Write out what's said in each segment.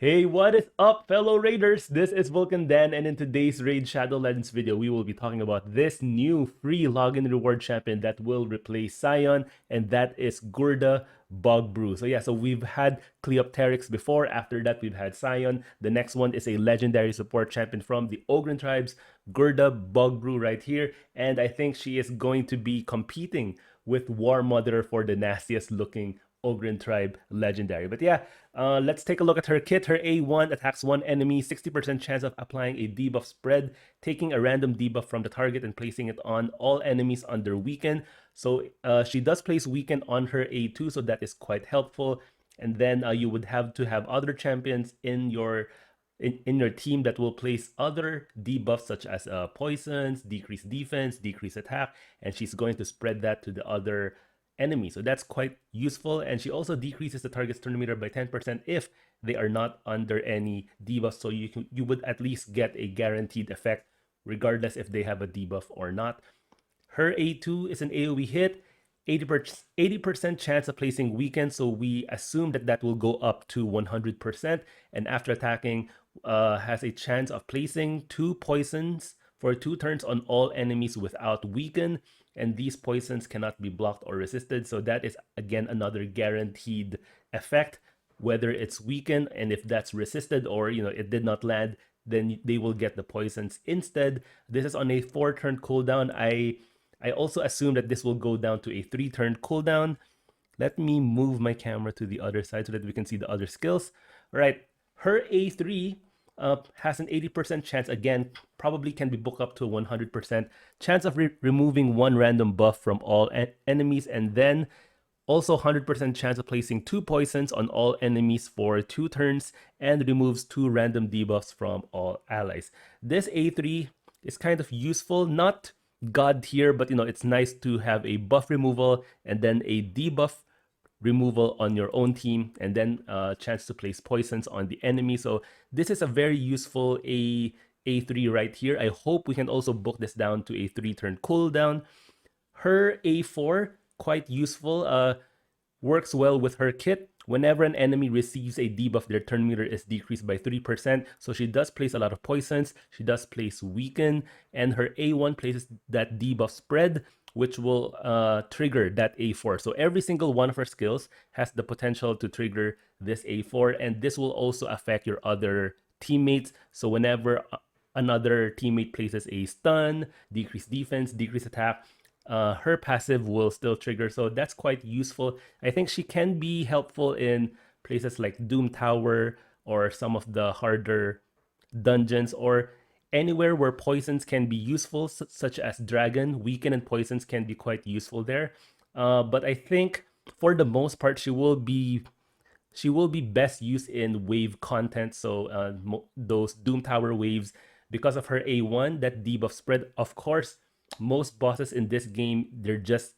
Hey, what is up, fellow raiders? This is Vulcan Dan, and in today's Raid Shadow Legends video, we will be talking about this new free login reward champion that will replace Scion, and that is GUURDA BOGBREW. So we've had Cleopteryx before. After that, we've had Scion. The next one is a legendary support champion from the Ogren tribes, GUURDA BOGBREW right here, and I think she is going to be competing with War Mother for the nastiest looking Ogren tribe legendary. But yeah, let's take a look at her kit. Her A1 attacks one enemy, 60% chance of applying a debuff spread, taking a random debuff from the target and placing it on all enemies under weaken. So she does place weaken on her A2, so that is quite helpful. And then you would have to have other champions in your team that will place other debuffs such as poisons, decrease defense, decrease attack, and she's going to spread that to the other enemy. So that's quite useful. And she also decreases the target's turn meter by 10% if they are not under any debuff. So you would at least get a guaranteed effect regardless if they have a debuff or not. Her A2 is an AoE hit, 80% chance of placing weaken. So we assume that that will go up to 100%. And after attacking, has a chance of placing 2 poisons for 2 turns on all enemies without weaken, and these poisons cannot be blocked or resisted. So that is again another guaranteed effect, whether it's weakened, and if that's resisted or it did not land, then they will get the poisons instead. This is on a 4-turn cooldown. I also assume that this will go down to a 3-turn cooldown. Let me move my camera to the other side so that we can see the other skills. All right, her A3 has an 80% chance, again, probably can be booked up to 100% chance of removing 1 random buff from all enemies, and then also 100% chance of placing 2 poisons on all enemies for 2 turns, and removes 2 random debuffs from all allies. This A3 is kind of useful, not god tier, but it's nice to have a buff removal and then a debuff removal on your own team, and then a chance to place poisons on the enemy. So this is a very useful A3 right here. I hope we can also book this down to a 3-turn cooldown. Her A4, quite useful, works well with her kit. Whenever an enemy receives a debuff, their turn meter is decreased by 3%. So she does place a lot of poisons. She does place weaken, and her A1 places that debuff spread, which will trigger that A4. So every single one of her skills has the potential to trigger this A4, and this will also affect your other teammates. So whenever another teammate places a stun, decrease defense, decrease attack, her passive will still trigger. So that's quite useful. I think she can be helpful in places like Doom Tower or some of the harder dungeons, or anywhere where poisons can be useful, such as Dragon. Weaken and poisons can be quite useful there. But I think for the most part, she will be best used in wave content. So those Doom Tower waves, because of her A1, that debuff spread. Of course, most bosses in this game, you're just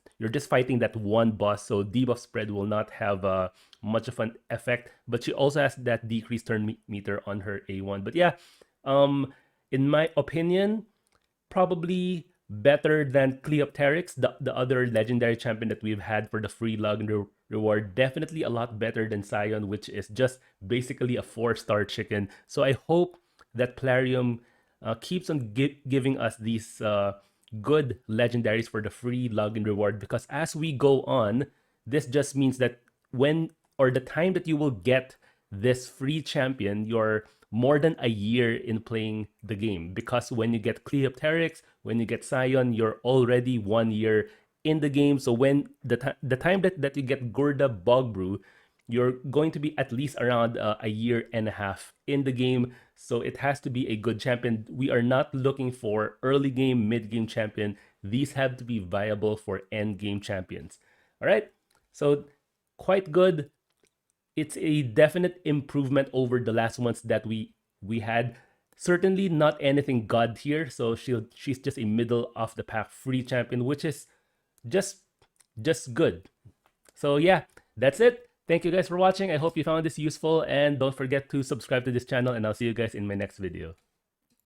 fighting that one boss, so debuff spread will not have much of an effect. But she also has that decreased turn meter on her A1. But yeah, in my opinion, probably better than Cleopteryx, the other legendary champion that we've had for the free login reward. Definitely a lot better than Scion, which is just basically a 4-star chicken. So I hope that Plarium keeps on giving us these good legendaries for the free login reward, because as we go on, this just means that the time that you will get this free champion, you're more than a year in playing the game, because when you get Cleopteryx, when you get Scion, you're already 1 year in the game. So when the time that you get GUURDA BOGBREW, you're going to be at least around a year and a half in the game. So it has to be a good champion. We are not looking for early game, mid game champion. These have to be viable for end game champions. All right, so quite good. It's a definite improvement over the last ones that we had. Certainly not anything god tier. So she's just a middle of the pack free champion, which is just good. So yeah, that's it. Thank you guys for watching. I hope you found this useful, and don't forget to subscribe to this channel, and I'll see you guys in my next video.